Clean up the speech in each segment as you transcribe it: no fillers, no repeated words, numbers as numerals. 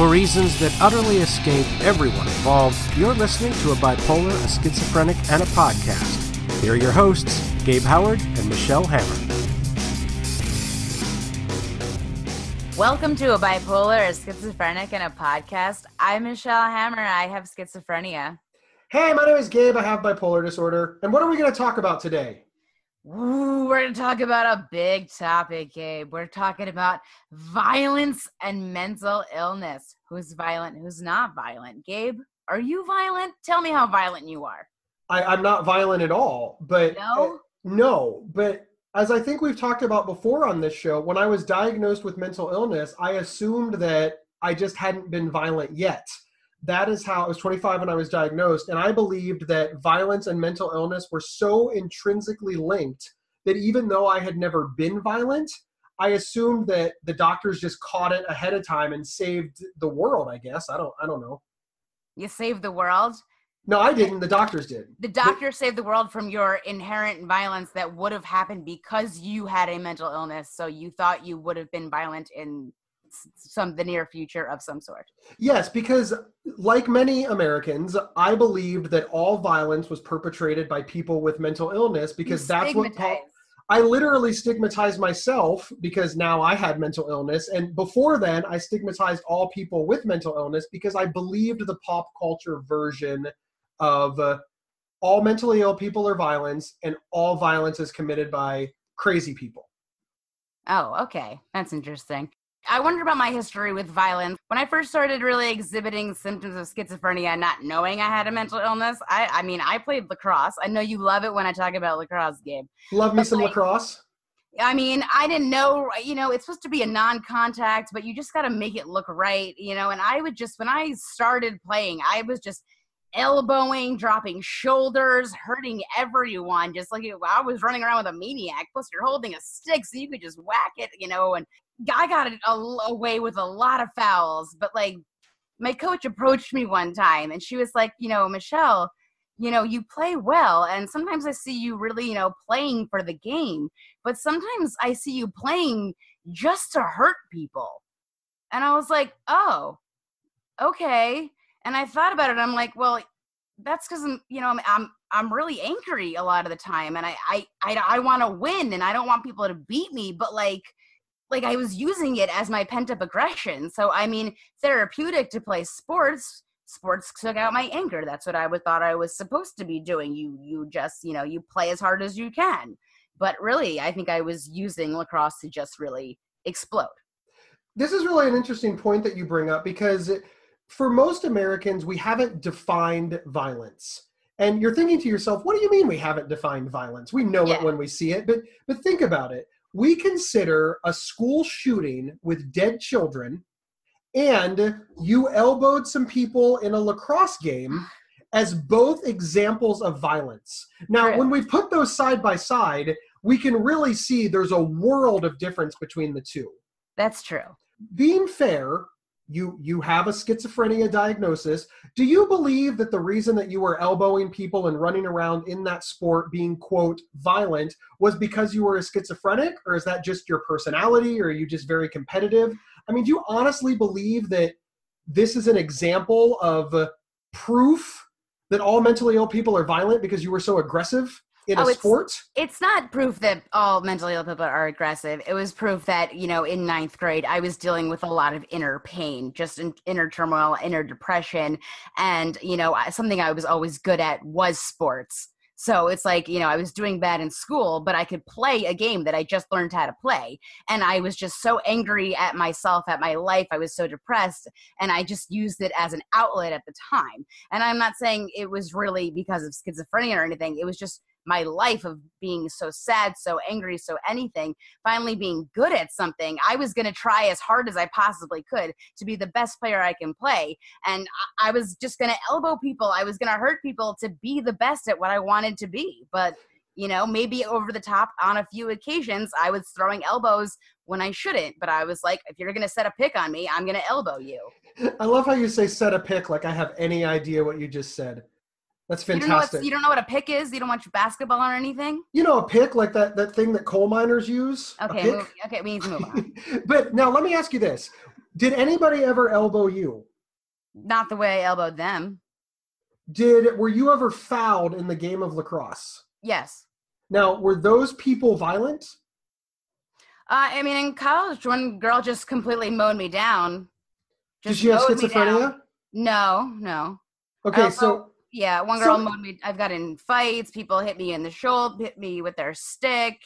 For reasons that utterly escape everyone involved, you're listening to a bipolar, a schizophrenic, and a podcast. Here are your hosts, Gabe Howard and Michelle Hammer. Welcome to a bipolar, a schizophrenic, and a podcast. I'm Michelle Hammer. I have schizophrenia. Hey, my name is Gabe. I have bipolar disorder. And what are we going to talk about today? Ooh, we're going to talk about a big topic, Gabe. We're talking about violence and mental illness. Who's violent, who's not violent? Gabe, are you violent? Tell me how violent you are. I'm not violent at all, but No? But as I think we've talked about before on this show, when I was diagnosed with mental illness, I assumed that I just hadn't been violent yet. That is how I was 25 when I was diagnosed, and I believed that violence and mental illness were so intrinsically linked that even though I had never been violent, I assumed that the doctors just caught it ahead of time and saved the world, I guess. I don't know. You saved the world? No, I didn't. The doctors did. The doctors saved the world from your inherent violence that would have happened because you had a mental illness, so you thought you would have been violent in the near future of some sort. Yes, because like many Americans, I believed that all violence was perpetrated by people with mental illness because that's what I literally stigmatized myself because now I had mental illness. And before then, I stigmatized all people with mental illness because I believed the pop culture version of all mentally ill people are violence and all violence is committed by crazy people. Oh, okay. That's interesting. I wonder about my history with violence. When I first started really exhibiting symptoms of schizophrenia, not knowing I had a mental illness, I played lacrosse. I know you love it when I talk about lacrosse, Gabe. Love me some lacrosse. I mean, I didn't know, it's supposed to be a non-contact, but you just got to make it look right, and I would just, when I started playing, I was just elbowing, dropping shoulders, hurting everyone, just like I was running around with a maniac. Plus, you're holding a stick, so you could just whack it, and I got it away with a lot of fouls. But, my coach approached me one time, and she was like, Michelle, you play well, and sometimes I see you really, playing for the game, but sometimes I see you playing just to hurt people. And I was like, oh, okay. And I thought about it. I'm like, well, that's because I'm really angry a lot of the time, and I want to win, and I don't want people to beat me. But like I was using it as my pent up aggression. So therapeutic to play sports. Sports took out my anger. That's what I thought I was supposed to be doing. You just you play as hard as you can. But really, I think I was using lacrosse to just really explode. This is really an interesting point that you bring up because for most Americans, we haven't defined violence. And you're thinking to yourself, what do you mean we haven't defined violence? We know it when we see it, but think about it. We consider a school shooting with dead children and you elbowed some people in a lacrosse game as both examples of violence. Now, when we put those side by side, we can really see there's a world of difference between the two. That's true. Being fair, you have a schizophrenia diagnosis. Do you believe that the reason that you were elbowing people and running around in that sport being, quote, violent was because you were a schizophrenic? Or is that just your personality? Or are you just very competitive? Do you honestly believe that this is an example of proof that all mentally ill people are violent because you were so aggressive in a sport? It's not proof that all mentally ill people are aggressive. It was proof that, in ninth grade, I was dealing with a lot of inner pain, just inner turmoil, inner depression. And, something I was always good at was sports. So it's like, I was doing bad in school, but I could play a game that I just learned how to play. And I was just so angry at myself, at my life. I was so depressed, and I just used it as an outlet at the time. And I'm not saying it was really because of schizophrenia or anything. It was just my life of being so sad, so angry, so anything, finally being good at something. I was going to try as hard as I possibly could to be the best player I can play. And I was just going to elbow people. I was going to hurt people to be the best at what I wanted to be. But, maybe over the top on a few occasions, I was throwing elbows when I shouldn't. But I was like, if you're going to set a pick on me, I'm going to elbow you. I love how you say set a pick like I have any idea what you just said. That's fantastic. You don't know what a pick is? You don't watch basketball or anything? A pick, like that thing that coal miners use? Okay, we need to move on. But now let me ask you this. Did anybody ever elbow you? Not the way I elbowed them. Were you ever fouled in the game of lacrosse? Yes. Now, were those people violent? I mean, in college, one girl just completely mowed me down. Did she have schizophrenia? No. Okay, so... Yeah, one girl mowed me. I've got in fights. People hit me in the shoulder, hit me with their stick,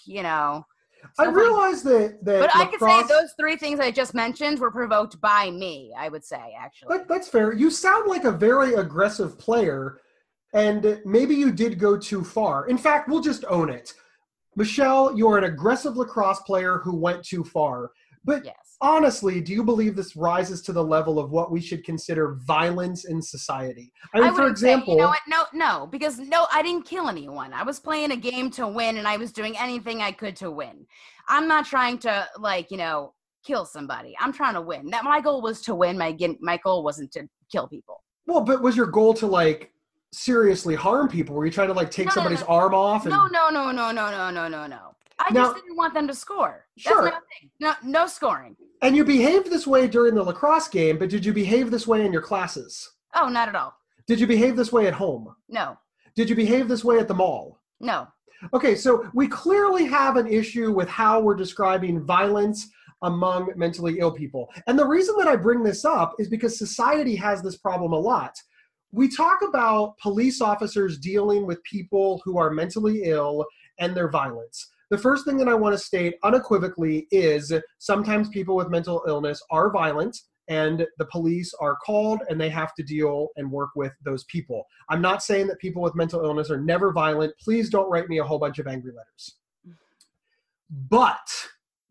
I realize that but I could say those three things I just mentioned were provoked by me, I would say, actually. That's fair. You sound like a very aggressive player, and maybe you did go too far. In fact, we'll just own it. Michelle, you're an aggressive lacrosse player who went too far. But yes. Honestly, do you believe this rises to the level of what we should consider violence in society? I mean, for example... Say, you know what? No, because I didn't kill anyone. I was playing a game to win, and I was doing anything I could to win. I'm not trying to, kill somebody. I'm trying to win. My goal was to win. My goal wasn't to kill people. Well, but was your goal to, seriously harm people? Were you trying to, take somebody's arm off? No. I just didn't want them to score. Sure. That's my thing. No scoring. And you behaved this way during the lacrosse game, but did you behave this way in your classes? Oh, not at all. Did you behave this way at home? No. Did you behave this way at the mall? No. Okay, so we clearly have an issue with how we're describing violence among mentally ill people. And the reason that I bring this up is because society has this problem a lot. We talk about police officers dealing with people who are mentally ill and their violence. The first thing that I want to state unequivocally is sometimes people with mental illness are violent, and the police are called and they have to deal and work with those people. I'm not saying that people with mental illness are never violent. Please don't write me a whole bunch of angry letters. But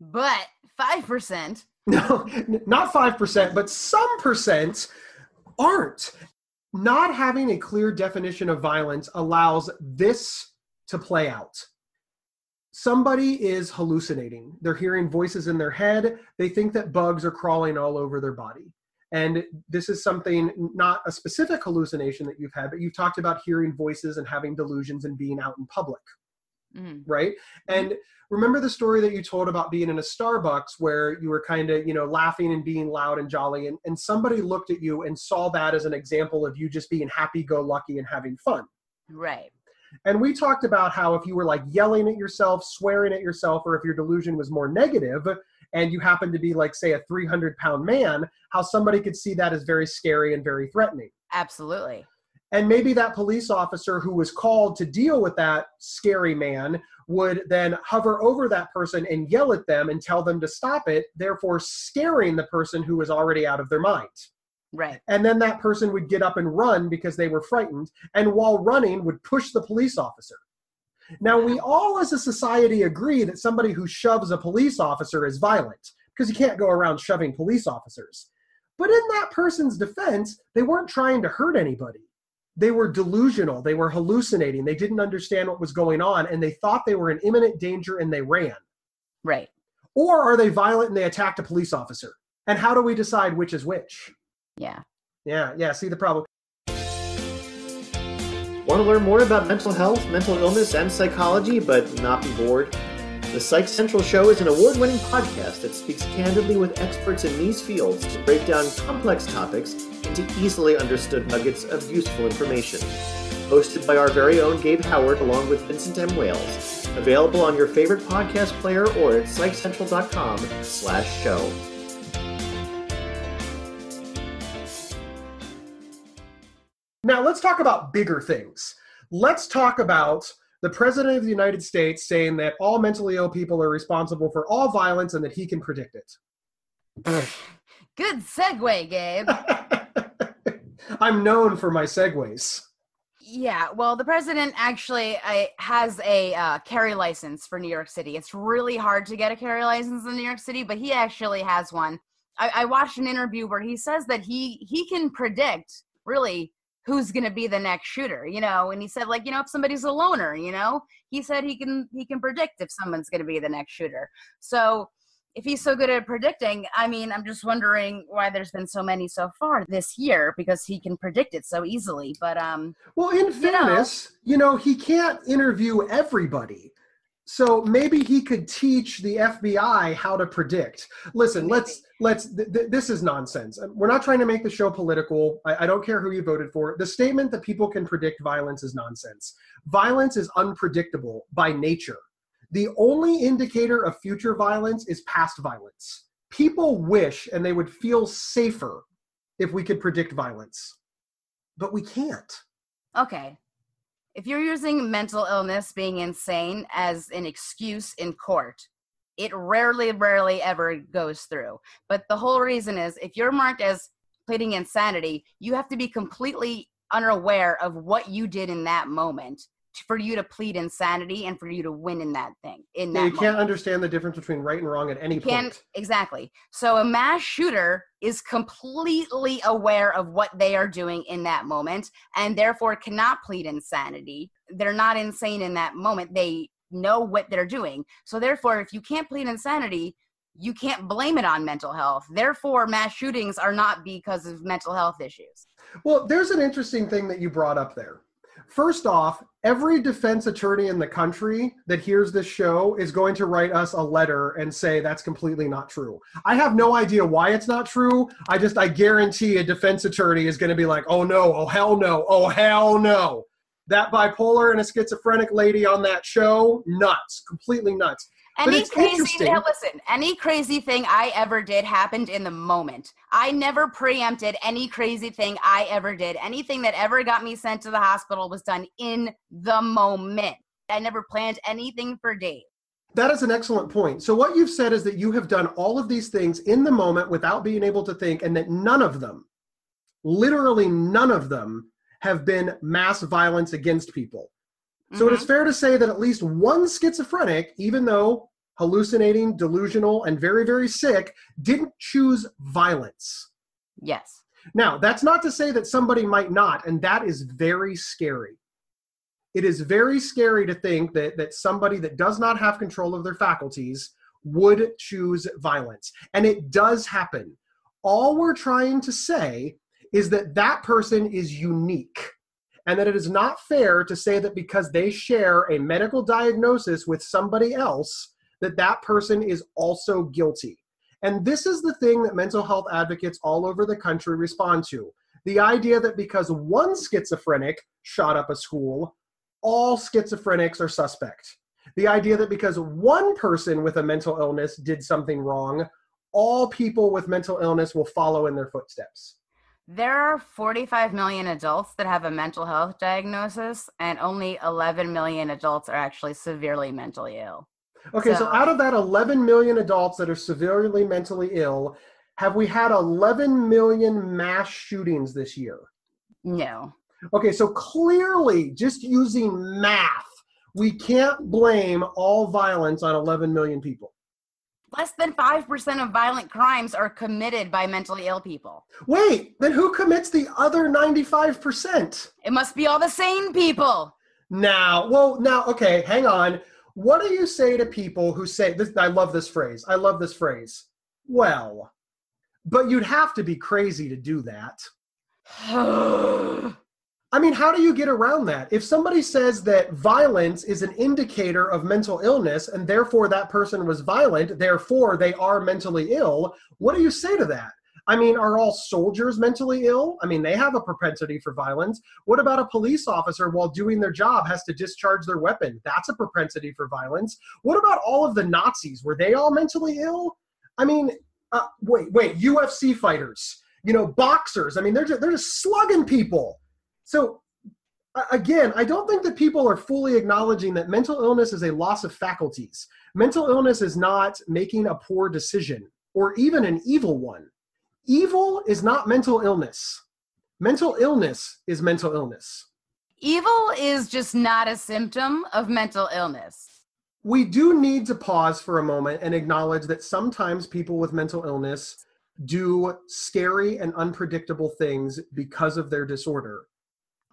5%. No, not 5%, but some percent aren't. Not having a clear definition of violence allows this to play out. Somebody is hallucinating. They're hearing voices in their head. They think that bugs are crawling all over their body. And this is something, not a specific hallucination that you've had, but you've talked about hearing voices and having delusions and being out in public, right? And remember the story that you told about being in a Starbucks where you were kind of, laughing and being loud and jolly, and somebody looked at you and saw that as an example of you just being happy-go-lucky and having fun. Right. And we talked about how if you were yelling at yourself, swearing at yourself, or if your delusion was more negative and you happen to be say a 300-pound man, how somebody could see that as very scary and very threatening. Absolutely. And maybe that police officer who was called to deal with that scary man would then hover over that person and yell at them and tell them to stop it, therefore scaring the person who was already out of their mind. Right. And then that person would get up and run because they were frightened, and while running would push the police officer. Now, we all as a society agree that somebody who shoves a police officer is violent, because you can't go around shoving police officers. But in that person's defense, they weren't trying to hurt anybody. They were delusional. They were hallucinating. They didn't understand what was going on, and they thought they were in imminent danger and they ran. Right. Or are they violent and they attacked a police officer? And how do we decide which is which? Yeah. Yeah, see the problem. Want to learn more about mental health, mental illness, and psychology, but not be bored? The Psych Central Show is an award-winning podcast that speaks candidly with experts in these fields to break down complex topics into easily understood nuggets of useful information. Hosted by our very own Gabe Howard along with Vincent M. Wales. Available on your favorite podcast player or at psychcentral.com/show. Now, let's talk about bigger things. Let's talk about the President of the United States saying that all mentally ill people are responsible for all violence and that he can predict it. Good segue, Gabe. I'm known for my segues. Yeah, well, the president actually has a carry license for New York City. It's really hard to get a carry license in New York City, but he actually has one. I watched an interview where he says that he can predict, really, who's going to be the next shooter, and he said, if somebody's a loner, he said he can predict if someone's going to be the next shooter. So if he's so good at predicting, I'm just wondering why there's been so many so far this year, because he can predict it so easily. But, well, in fairness, he can't interview everybody. So maybe he could teach the FBI how to predict. Listen, this is nonsense. We're not trying to make the show political. I don't care who you voted for. The statement that people can predict violence is nonsense. Violence is unpredictable by nature. The only indicator of future violence is past violence. People wish and they would feel safer if we could predict violence, but we can't. Okay. If you're using mental illness being insane as an excuse in court, it rarely ever goes through. But the whole reason is if you're marked as pleading insanity, you have to be completely unaware of what you did in that moment for you to plead insanity and for you to win in that thing. You can't understand the difference between right and wrong at any point. Exactly. So a mass shooter is completely aware of what they are doing in that moment and therefore cannot plead insanity. They're not insane in that moment. They know what they're doing. So therefore, if you can't plead insanity, you can't blame it on mental health. Therefore, mass shootings are not because of mental health issues. Well, there's an interesting thing that you brought up there. First off, every defense attorney in the country that hears this show is going to write us a letter and say that's completely not true. I have no idea why it's not true. I guarantee a defense attorney is going to be like, oh no, oh hell no, oh hell no. That bipolar and a schizophrenic lady on that show, nuts, completely nuts. Any crazy thing I ever did happened in the moment. I never preempted any crazy thing I ever did. Anything that ever got me sent to the hospital was done in the moment. I never planned anything for days. That is an excellent point. So what you've said is that you have done all of these things in the moment without being able to think, and that none of them, literally none of them, have been mass violence against people. So It is fair to say that at least one schizophrenic, even though hallucinating, delusional, and very, very sick, didn't choose violence. Yes. Now, that's not to say that somebody might not, and that is very scary. It is very scary to think that somebody that does not have control of their faculties would choose violence. And it does happen. All we're trying to say is that that person is unique. And that it is not fair to say that because they share a medical diagnosis with somebody else, that person is also guilty. And this is the thing that mental health advocates all over the country respond to. The idea that because one schizophrenic shot up a school, all schizophrenics are suspect. The idea that because one person with a mental illness did something wrong, all people with mental illness will follow in their footsteps. There are 45 million adults that have a mental health diagnosis, and only 11 million adults are actually severely mentally ill. Okay, so out of that 11 million adults that are severely mentally ill, have we had 11 million mass shootings this year? No. Okay, so clearly, just using math, we can't blame all violence on 11 million people. Less than 5% of violent crimes are committed by mentally ill people. Wait, then who commits the other 95%? It must be all the sane people. Now, okay, hang on. What do you say to people who say, this? I love this phrase. Well, but you'd have to be crazy to do that. I mean, how do you get around that? If somebody says that violence is an indicator of mental illness and therefore that person was violent, therefore they are mentally ill, what do you say to that? I mean, are all soldiers mentally ill? I mean, they have a propensity for violence. What about a police officer while doing their job has to discharge their weapon? That's a propensity for violence. What about all of the Nazis? Were they all mentally ill? I mean, wait, UFC fighters, boxers. I mean, they're just slugging people. So, again, I don't think that people are fully acknowledging that mental illness is a loss of faculties. Mental illness is not making a poor decision or even an evil one. Evil is not mental illness. Mental illness is mental illness. Evil is just not a symptom of mental illness. We do need to pause for a moment and acknowledge that sometimes people with mental illness do scary and unpredictable things because of their disorder.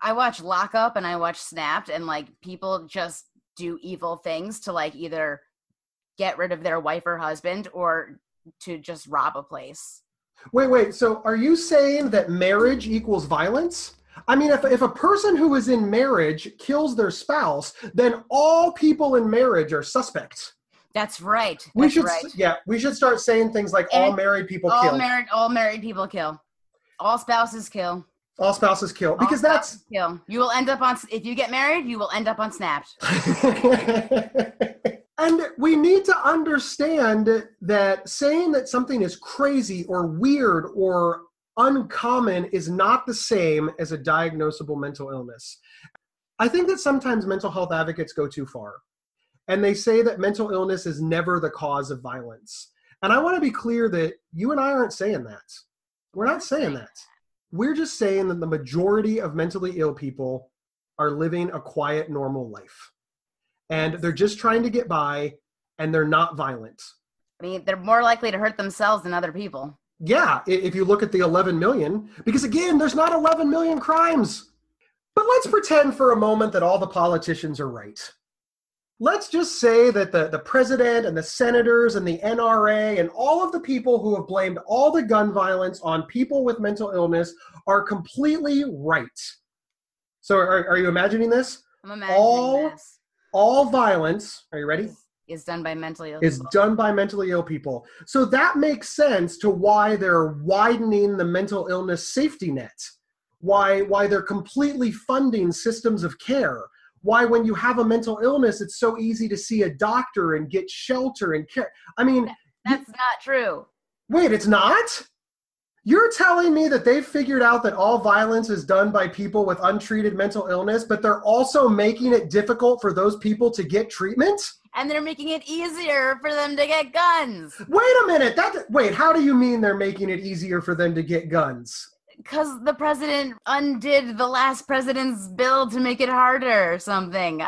I watch Lock Up and I watch Snapped, and people just do evil things to either get rid of their wife or husband or to just rob a place. Wait. So are you saying that marriage equals violence? I mean, if a person who is in marriage kills their spouse, then all people in marriage are suspects. That's right. We should start saying things like all married people kill. All married people kill. All spouses kill. All spouses kill. Because spouses kill. You will end up on, if you get married, you will end up on Snapped. And we need to understand that saying that something is crazy or weird or uncommon is not the same as a diagnosable mental illness. I think that sometimes mental health advocates go too far. And they say that mental illness is never the cause of violence. And I want to be clear that you and I aren't saying that. We're not saying that. We're just saying that the majority of mentally ill people are living a quiet, normal life. And they're just trying to get by, and they're not violent. I mean, they're more likely to hurt themselves than other people. Yeah, if you look at the 11 million, because again, there's not 11 million crimes. But let's pretend for a moment that all the politicians are right. Let's just say that the president and the senators and the NRA and all of the people who have blamed all the gun violence on people with mental illness are completely right. So are you imagining this? I'm imagining this. All violence, are you ready? Is done by mentally ill people. Done by mentally ill people. So that makes sense to why they're widening the mental illness safety net. Why they're completely funding systems of care. Why when you have a mental illness, it's so easy to see a doctor and get shelter and care. I mean... That's not true. Wait, it's not? You're telling me that they've figured out that all violence is done by people with untreated mental illness, but they're also making it difficult for those people to get treatment? And they're making it easier for them to get guns. Wait a minute. Wait, how do you mean they're making it easier for them to get guns? Because the president undid the last president's bill to make it harder or something.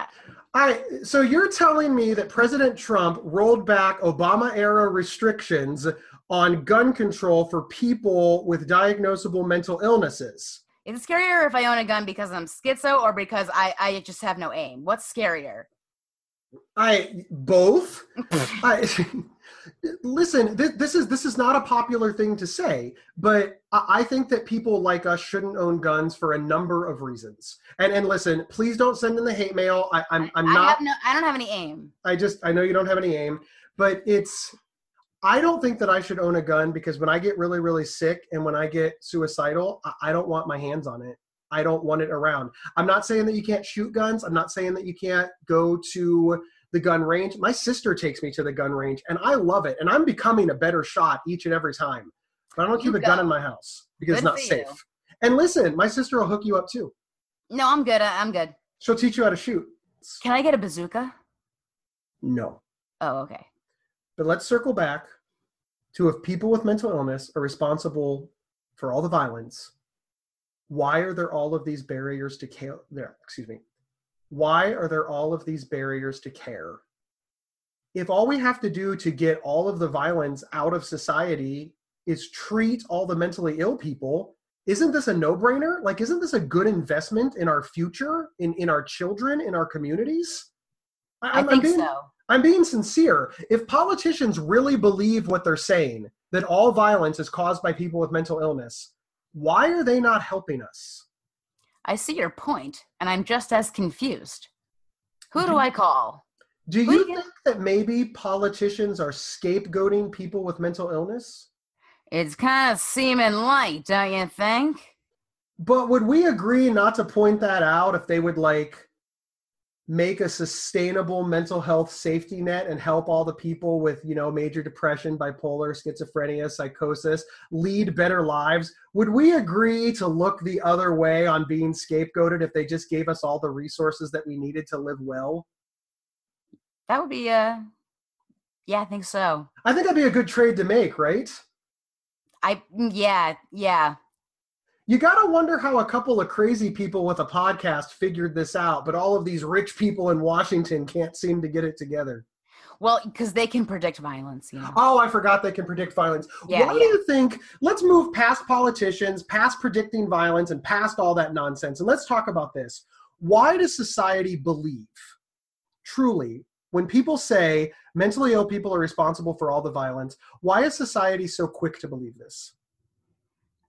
So you're telling me that President Trump rolled back Obama-era restrictions on gun control for people with diagnosable mental illnesses? Is it scarier if I own a gun because I'm schizo or because I just have no aim? What's scarier? Both. Listen, this is not a popular thing to say, but I think that people like us shouldn't own guns for a number of reasons. And listen, please don't send in the hate mail. I don't have any aim. I know you don't have any aim, but I don't think that I should own a gun because when I get really, really sick and when I get suicidal, I don't want my hands on it. I don't want it around. I'm not saying that you can't shoot guns. I'm not saying that you can't go to the gun range. My sister takes me to the gun range and I love it. And I'm becoming a better shot each and every time. But I don't keep a gun in my house because it's not safe. And listen, my sister will hook you up too. No, I'm good. I'm good. She'll teach you how to shoot. Can I get a bazooka? No. Oh, okay. But let's circle back to if people with mental illness are responsible for all the violence, why are there all of these barriers to care? Why are there all of these barriers to care? If all we have to do to get all of the violence out of society is treat all the mentally ill people, isn't this a no-brainer? Like, isn't this a good investment in our future, in our children, in our communities? I think so. I'm being sincere. If politicians really believe what they're saying, that all violence is caused by people with mental illness, why are they not helping us? I see your point, and I'm just as confused. Who do I call? Do you think that maybe politicians are scapegoating people with mental illness? It's kind of seeming light, don't you think? But would we agree not to point that out if they would, make a sustainable mental health safety net and help all the people with, major depression, bipolar, schizophrenia, psychosis lead better lives? Would we agree to look the other way on being scapegoated if they just gave us all the resources that we needed to live well? That would be, yeah, I think so. I think that'd be a good trade to make, right? Yeah. You got to wonder how a couple of crazy people with a podcast figured this out, but all of these rich people in Washington can't seem to get it together. Well, because they can predict violence, Oh, I forgot they can predict violence. Yeah, Why do you think, let's move past politicians, past predicting violence, and past all that nonsense, and let's talk about this. Why does society believe, truly, when people say mentally ill people are responsible for all the violence, why is society so quick to believe this?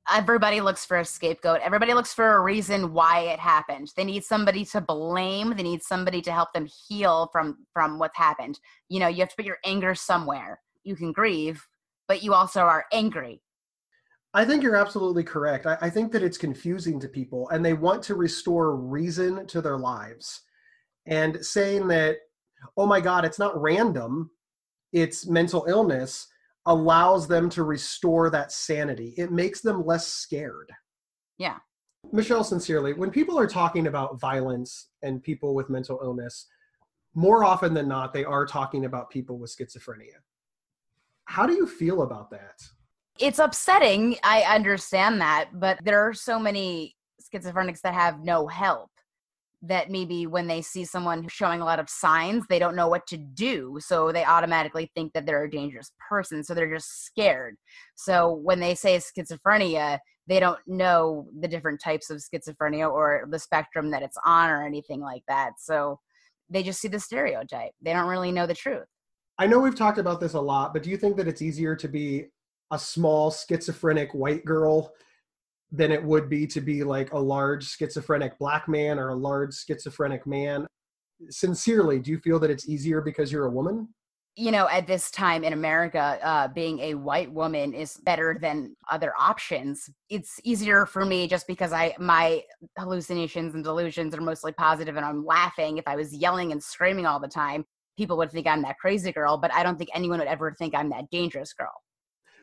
Everybody looks for a scapegoat. Everybody looks for a reason why it happened. They need somebody to blame. They need somebody to help them heal from what's happened. You know, you have to put your anger somewhere. You can grieve, but you also are angry. I think you're absolutely correct. I think that it's confusing to people, and they want to restore reason to their lives. And saying that, oh my God, it's not random, it's mental illness, allows them to restore that sanity. It makes them less scared. Yeah. Michelle, sincerely, when people are talking about violence and people with mental illness, more often than not, they are talking about people with schizophrenia. How do you feel about that? It's upsetting. I understand that, but there are so many schizophrenics that have no help that maybe when they see someone showing a lot of signs, they don't know what to do. So they automatically think that they're a dangerous person. So they're just scared. So when they say schizophrenia, they don't know the different types of schizophrenia or the spectrum that it's on or anything like that. So they just see the stereotype. They don't really know the truth. I know we've talked about this a lot, but do you think that it's easier to be a small schizophrenic white girl than it would be to be like a large schizophrenic black man or a large schizophrenic man? Sincerely, do you feel that it's easier because you're a woman? You know, at this time in America, being a white woman is better than other options. It's easier for me just because my hallucinations and delusions are mostly positive and I'm laughing. If I was yelling and screaming all the time, people would think I'm that crazy girl, but I don't think anyone would ever think I'm that dangerous girl.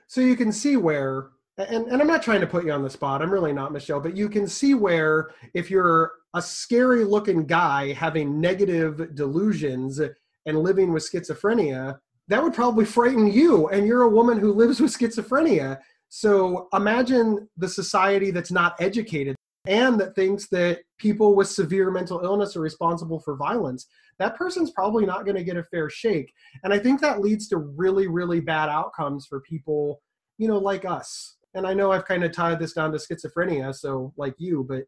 So you can see where, and I'm not trying to put you on the spot, I'm really not, Michelle, but you can see where if you're a scary looking guy having negative delusions and living with schizophrenia, that would probably frighten you, and you're a woman who lives with schizophrenia. So imagine the society that's not educated and that thinks that people with severe mental illness are responsible for violence. That person's probably not going to get a fair shake. And I think that leads to really, really bad outcomes for people, you know, like us. And I know I've kind of tied this down to schizophrenia, so like you, but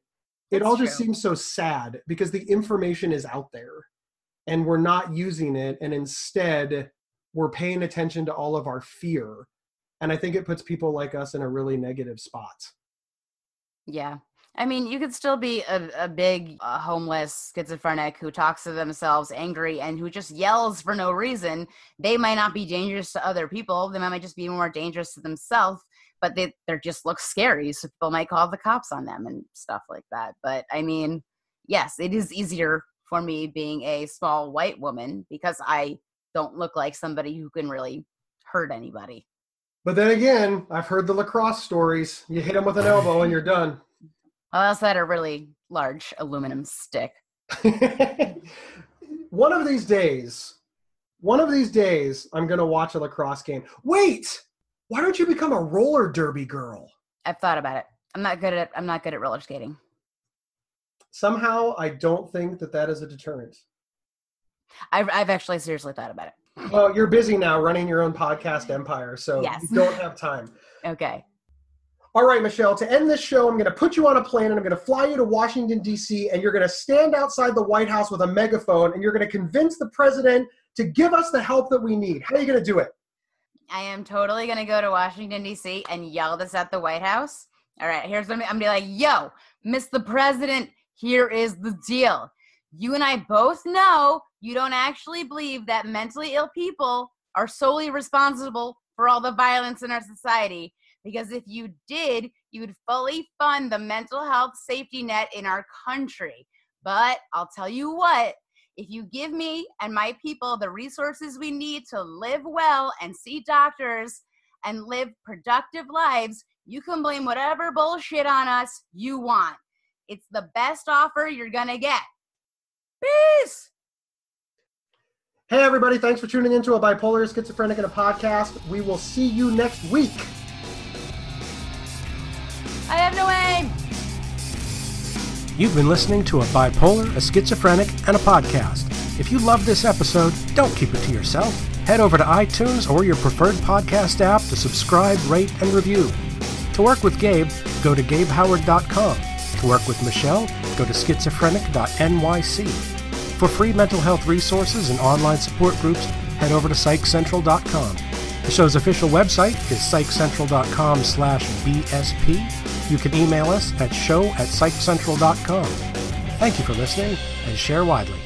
it all just seems so sad because the information is out there and we're not using it. And instead we're paying attention to all of our fear. And I think it puts people like us in a really negative spot. Yeah. I mean, you could still be a big homeless schizophrenic who talks to themselves angry and who just yells for no reason. They might not be dangerous to other people. They might just be more dangerous to themselves, but they just look scary. So people might call the cops on them and stuff like that. But I mean, yes, it is easier for me being a small white woman because I don't look like somebody who can really hurt anybody. But then again, I've heard the lacrosse stories. You hit them with an elbow and you're done. I also had a really large aluminum stick. One of these days, I'm going to watch a lacrosse game. Wait, why don't you become a roller derby girl? I've thought about it. I'm not good at roller skating. Somehow, I don't think that is a deterrent. I've actually seriously thought about it. Well, you're busy now running your own podcast empire, so yes. You don't have time. Okay. All right, Michelle, to end this show, I'm going to put you on a plane and I'm going to fly you to Washington, D.C., and you're going to stand outside the White House with a megaphone and you're going to convince the president to give us the help that we need. How are you going to do it? I am totally going to go to Washington, D.C. and yell this at the White House. All right, here's what I'm going to be like, yo, Mr. President, here is the deal. You and I both know you don't actually believe that mentally ill people are solely responsible for all the violence in our society. Because if you did, you would fully fund the mental health safety net in our country. But I'll tell you what, if you give me and my people the resources we need to live well and see doctors and live productive lives, you can blame whatever bullshit on us you want. It's the best offer you're going to get. Peace! Hey, everybody. Thanks for tuning into a Bipolar, Schizophrenic, and a Podcast. We will see you next week. I have no aim. You've been listening to a Bipolar, a Schizophrenic, and a Podcast. If you love this episode, don't keep it to yourself. Head over to iTunes or your preferred podcast app to subscribe, rate, and review. To work with Gabe, go to gabehoward.com. To work with Michelle, go to schizophrenic.nyc. For free mental health resources and online support groups, head over to psychcentral.com. The show's official website is psychcentral.com/BSP. You can email us at show@psychcentral.com. Thank you for listening, and share widely.